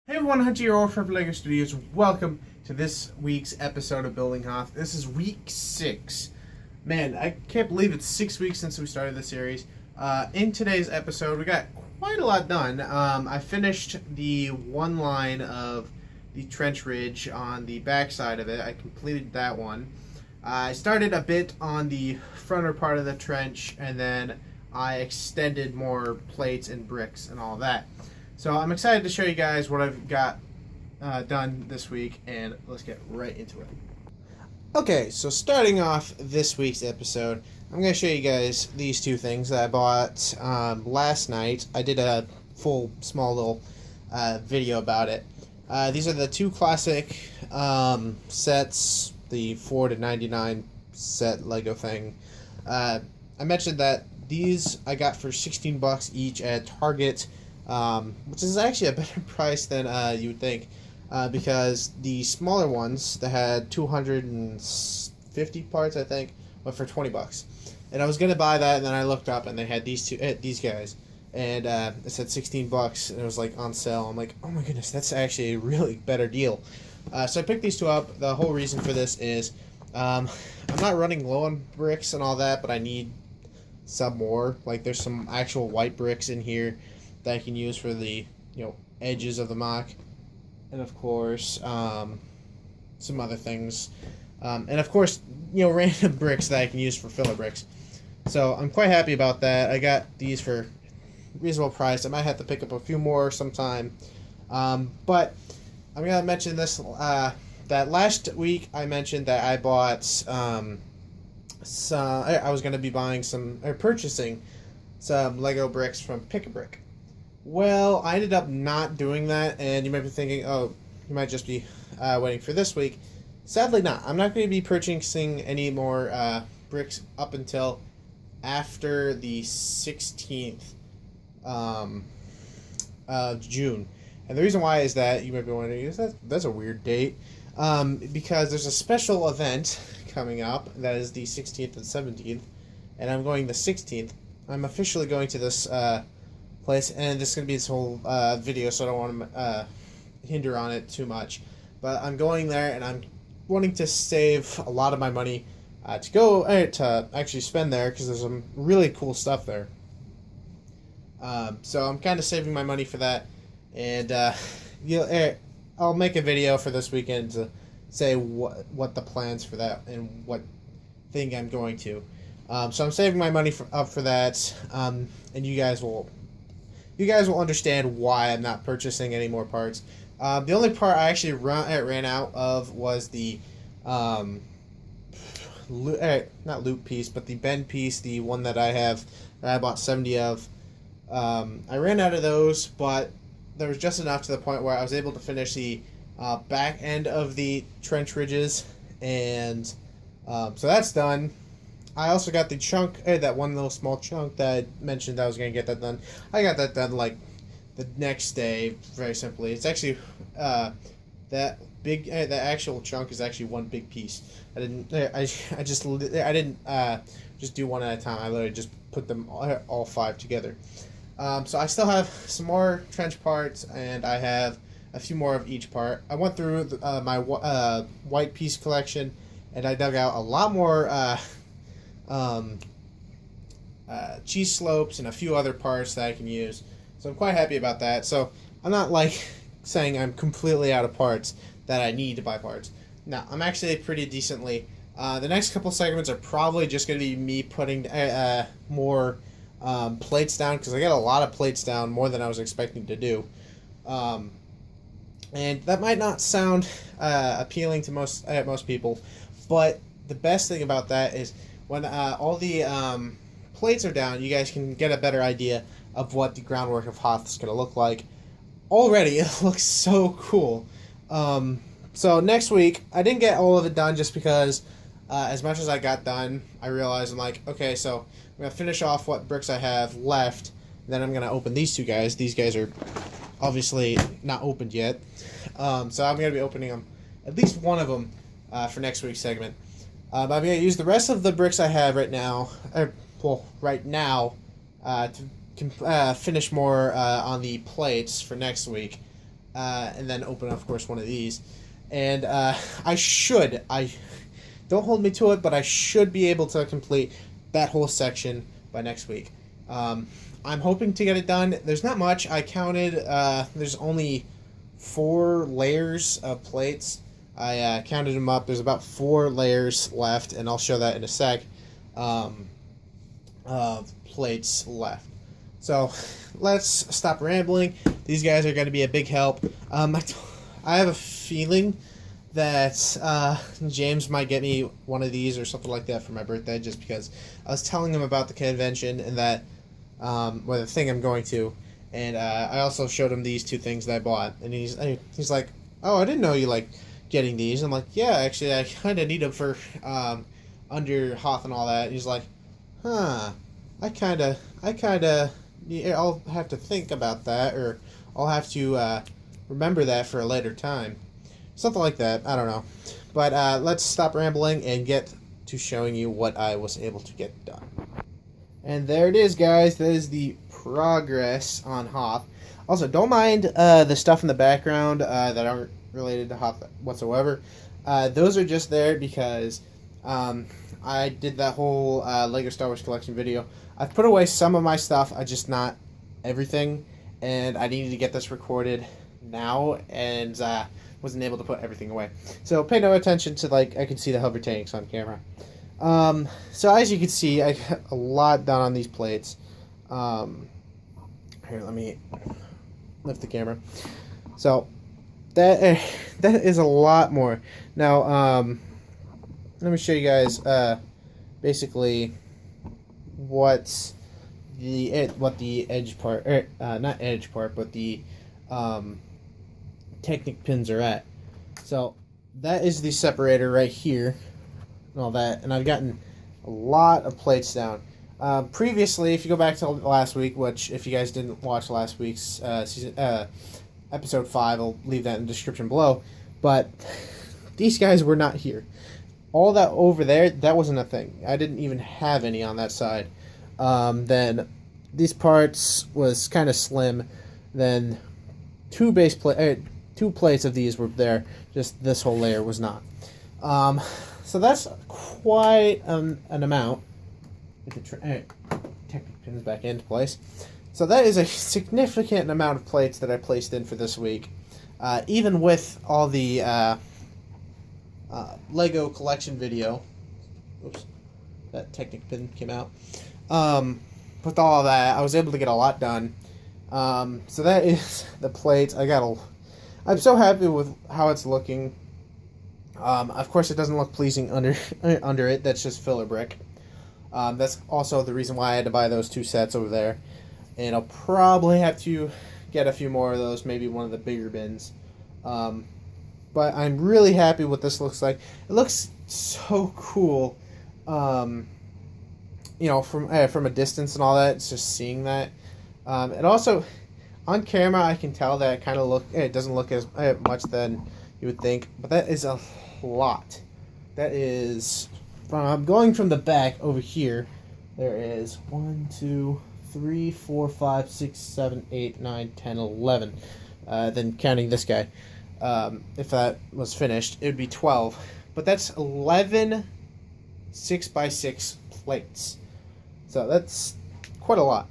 Hey everyone, Hunter here from LEGO Studios. Welcome to this week's episode of Building Hoth. This is week 6. Man, I can't believe it's 6 weeks since we started the series. In today's episode, we got quite a lot done. I finished the one line of the trench ridge on the back side of it. I completed that one. I started a bit on the fronter part of the trench, and then I extended more plates and bricks and all that. So I'm excited to show you guys what I've got done this week, and let's get right into it. Okay, so starting off this week's episode, I'm going to show you guys these two things that I bought last night. I did a full, small little video about it. These are the two classic sets, the 4 to 99 set Lego thing. I mentioned that these I got for 16 bucks each at Target. Which is actually a better price than you would think, because the smaller ones that had 250 parts, I think, went for 20 bucks. And I was gonna buy that, and then I looked up, and they had these guys, and it said 16 bucks, and it was like on sale. I'm like, oh my goodness, that's actually a really better deal. So I picked these two up. The whole reason for this is I'm not running low on bricks and all that, but I need some more. Like, there's some actual white bricks in here that I can use for the edges of the mock, and of course some other things, and of course random bricks that I can use for filler bricks. So I'm quite happy about that. I got these for reasonable price. I might have to pick up a few more sometime, but I'm gonna mention this. That last week I mentioned that I bought some. I was gonna be buying some or purchasing some Lego bricks from Pick-a-Brick. Well, I ended up not doing that, and you might be thinking, oh, you might just be waiting for this week. Sadly not. I'm not going to be purchasing any more bricks up until after the 16th of June. And the reason why is that, you might be wondering, that's a weird date, because there's a special event coming up that is the 16th and 17th, and I'm going the 16th. I'm officially going to this place, and this is going to be this whole video, so I don't want to hinder on it too much. But I'm going there, and I'm wanting to save a lot of my money to actually spend there, because there's some really cool stuff there. So I'm kind of saving my money for that, and I'll make a video for this weekend to say what the plans for that and what thing I'm going to. So I'm saving my money up for that, and you guys will understand why I'm not purchasing any more parts. The only part I actually ran out of was the not loop piece, but the bend piece, the one that I bought 70 of. I ran out of those, but there was just enough to the point where I was able to finish the back end of the trench ridges, and so that's done. I also got the chunk, that one little small chunk that I mentioned I was going to get that done. I got that done like the next day, very simply. It's actually, that actual chunk is actually one big piece. I didn't just do one at a time. I literally just put them all 5 together. So I still have some more trench parts, and I have a few more of each part. I went through my white piece collection, and I dug out a lot more cheese slopes and a few other parts that I can use. So I'm quite happy about that. So I'm not like saying I'm completely out of parts that I need to buy parts. No, I'm actually pretty decently. The next couple segments are probably just going to be me putting more plates down, because I got a lot of plates down, more than I was expecting to do. And that might not sound appealing to most people, but the best thing about that is when all the plates are down, you guys can get a better idea of what the groundwork of Hoth is going to look like. Already, it looks so cool. So next week, I didn't get all of it done just because as much as I got done, I realized I'm like, okay, so I'm going to finish off what bricks I have left, and then I'm going to open these two guys. These guys are obviously not opened yet. So I'm going to be opening them, at least one of them, for next week's segment. But I'm going to use the rest of the bricks I have right now, to finish more on the plates for next week. and then open, of course, one of these. And I don't hold me to it, but I should be able to complete that whole section by next week. I'm hoping to get it done. There's not much. I counted. There's only 4 layers of plates. I counted them up. There's about 4 layers left, and I'll show that in a sec. Of plates left. So let's stop rambling. These guys are going to be a big help. I have a feeling that James might get me one of these or something like that for my birthday, just because I was telling him about the convention and that, the thing I'm going to, and I also showed him these 2 things that I bought, and he's like, "Oh, I didn't know you like getting these." I'm like, "Yeah, actually, I kind of need them for under Hoth and all that." And he's like, "Huh, I kind of, I'll have to think about that, or I'll have to remember that for a later time." Something like that. I don't know. But let's stop rambling and get to showing you what I was able to get done. And there it is, guys. That is the progress on Hoth. Also, don't mind the stuff in the background that aren't related to Hoth whatsoever. Those are just there because I did that whole Lego Star Wars collection video. I've put away some of my stuff, just not everything. And I needed to get this recorded now, and wasn't able to put everything away. So pay no attention to, I can see the hover tanks on camera. So as you can see, I got a lot done on these plates. Here, let me lift the camera. So that is a lot more. Now, let me show you guys basically what the edge part, not edge part, but the Technic pins are at. So that is the separator right here and all that, and I've gotten a lot of plates down. Previously, if you go back to last week, which if you guys didn't watch last week's episode 5, I'll leave that in the description below, but these guys were not here. All that over there, that wasn't a thing. I didn't even have any on that side. Then these parts was kind of slim. Then 2 plates of these were there. Just this whole layer was not. So that's quite an amount. Get the Technic pins back into place. So that is a significant amount of plates that I placed in for this week. Even with all the Lego collection video. Oops, that Technic pin came out. With all of that, I was able to get a lot done. So that is the plates. I'm so happy with how it's looking. Of course, it doesn't look pleasing under it. That's just filler brick. That's also the reason why I had to buy those 2 sets over there. And I'll probably have to get a few more of those, maybe one of the bigger bins. But I'm really happy what this looks like. It looks so cool. From a distance and all that. It's just seeing that. And also, on camera, I can tell that it doesn't look as much than you would think, but that is a lot. That is, going from the back over here, there is 1, 2, 3, 4, 5, 6, 7, 8, 9, 10, 11. Then counting this guy. If that was finished, it would be 12. But that's 11 6x6 plates. So that's quite a lot.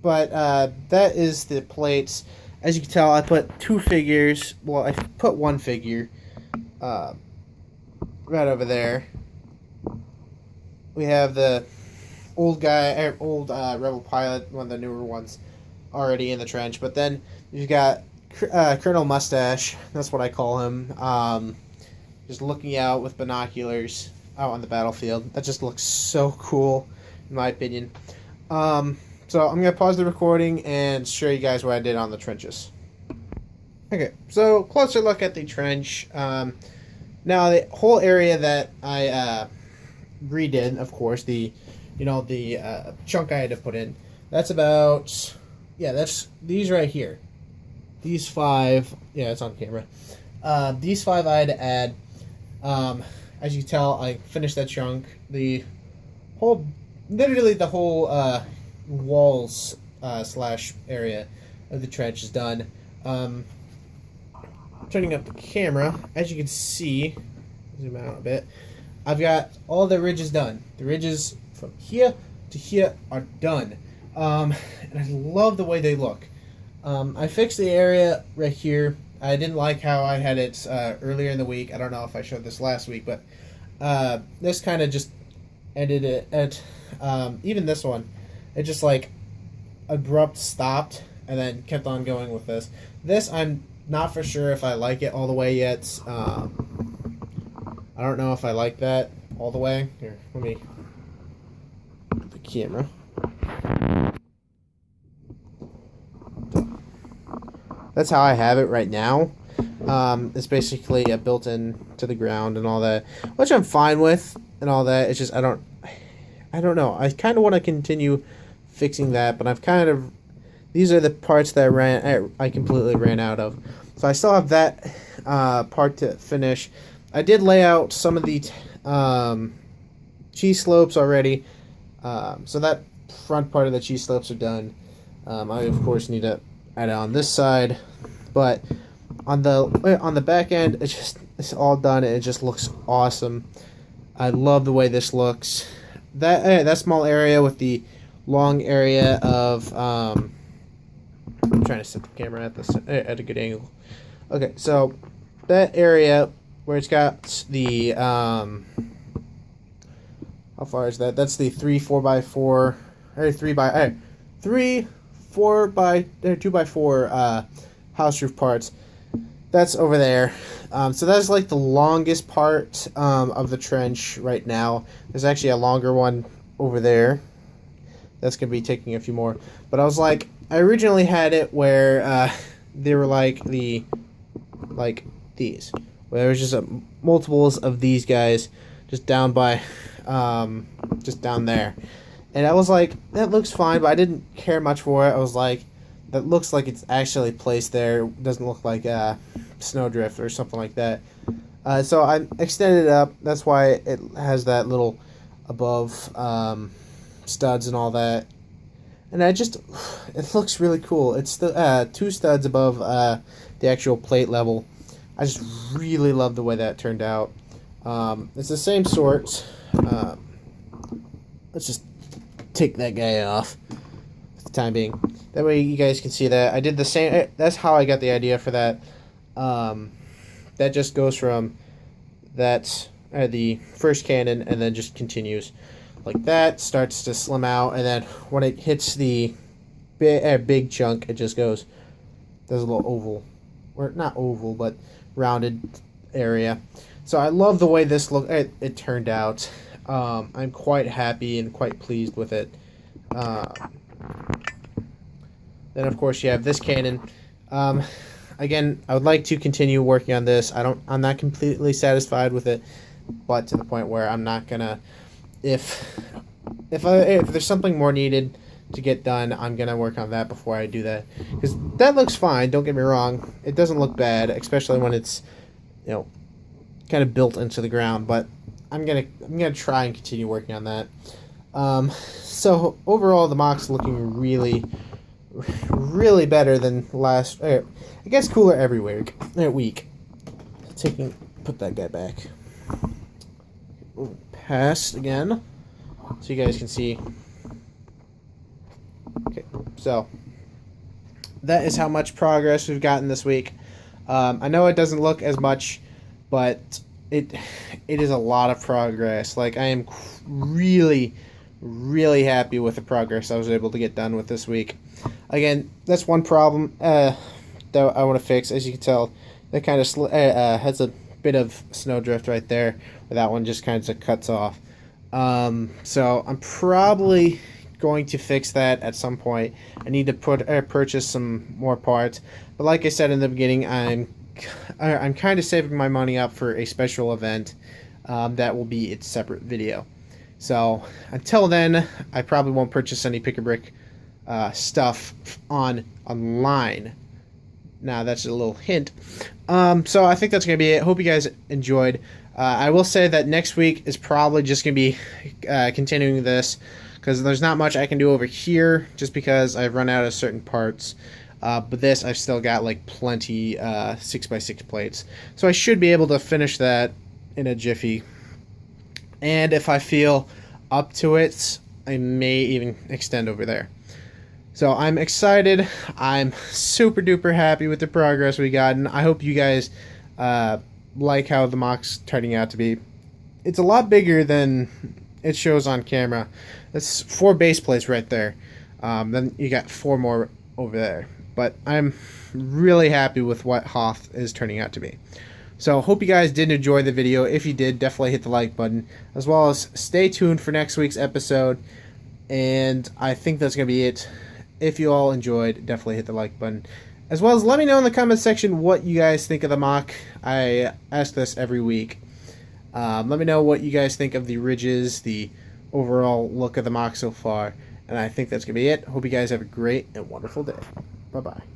But that is the plates. As you can tell, I put 2 figures. Well, I put 1 figure right over there. We have the old Rebel pilot, one of the newer ones, already in the trench. But then you've got Colonel Mustache. That's what I call him. Just looking out with binoculars out on the battlefield. That just looks so cool, in my opinion. So I'm going to pause the recording and show you guys what I did on the trenches. Okay, so closer look at the trench. Now the whole area that I redid, of course, the chunk I had to put in, that's about, that's these right here. These 5, it's on camera. These 5 I had to add. As you can tell, I finished that chunk. Literally the whole walls / area of the trench is done. Turning up the camera, as you can see, zoom out a bit, I've got all the ridges done. The ridges from here to here are done. And I love the way they look. I fixed the area right here. I didn't like how I had it earlier in the week. I don't know if I showed this last week, but this kind of just ended it at, even this one, it just like abrupt stopped and then kept on going with this. This, I'm not for sure if I like it all the way yet. I don't know if I like that all the way. Here, let me put the camera. That's how I have it right now. It's basically built in to the ground and all that, which I'm fine with and all that. It's just I don't know. I kind of want to continue fixing that, but I've kind of, these are the parts that I completely ran out of. So I still have that part to finish. I did lay out some of the cheese slopes already, so that front part of the cheese slopes are done. I of course need to add it on this side, but on the back end, it's all done and it just looks awesome. I love the way this looks. That small area with the long area of I'm trying to set the camera at a good angle. Okay, so that area where it's got the how far is that? That's the 3 4x4 or 3 4 by 2x4 house roof parts. That's over there. So that's like the longest part of the trench right now. There's actually a longer one over there. That's going to be taking a few more. But I was like, I originally had it where they were like these. Where there was just multiples of these guys just down by, just down there. And I was like, that looks fine, but I didn't care much for it. I was like, that looks like it's actually placed there. It doesn't look like snowdrift or something like that. So I extended it up. That's why it has that little above studs and all that. And it looks really cool. It's the 2 studs above the actual plate level. I just really love the way that turned out. It's the same sort. Let's just take that guy off for the time being. That way you guys can see that. I did the same. That's how I got the idea for that. That just goes from that the first cannon and then just continues like that. Starts to slim out, and then when it hits the big chunk, it just goes. There's a little oval, or not oval, but rounded area. So I love the way this it turned out. I'm quite happy and quite pleased with it. Then of course you have this cannon. Again, I would like to continue working on this. I'm not completely satisfied with it, but to the point where I'm not gonna. If there's something more needed to get done, I'm gonna work on that before I do that, because that looks fine. Don't get me wrong; it doesn't look bad, especially when it's, kind of built into the ground. But I'm gonna try and continue working on that. So overall, the mock's looking really, really better than last. It gets cooler every week. Put that guy back. Past again, so you guys can see. Okay, so that is how much progress we've gotten this week. I know it doesn't look as much, but it is a lot of progress. Like, I am really, really happy with the progress I was able to get done with this week. Again, that's one problem that I want to fix. As you can tell, that kind of has a bit of snowdrift right there, where that one just kind of cuts off. So I'm probably going to fix that at some point. I need to purchase some more parts, but like I said in the beginning, I'm kind of saving my money up for a special event that will be its separate video. So until then, I probably won't purchase any pick-a-brick stuff online. Now that's a little hint. So I think that's going to be it. Hope you guys enjoyed. I will say that next week is probably just going to be continuing this, because there's not much I can do over here, just because I've run out of certain parts. But this, I've still got like plenty 6x6 plates. So I should be able to finish that in a jiffy. And if I feel up to it, I may even extend over there. So I'm excited. I'm super duper happy with the progress we got. And I hope you guys like how the mock's turning out to be. It's a lot bigger than it shows on camera. That's 4 base plates right there. Then you got 4 more over there. But I'm really happy with what Hoth is turning out to be. So hope you guys did enjoy the video. If you did, definitely hit the like button. As well as stay tuned for next week's episode. And I think that's going to be it. If you all enjoyed, definitely hit the like button. As well as let me know in the comment section what you guys think of the mock. I ask this every week. Let me know what you guys think of the ridges, the overall look of the mock so far. And I think that's going to be it. Hope you guys have a great and wonderful day. Bye-bye.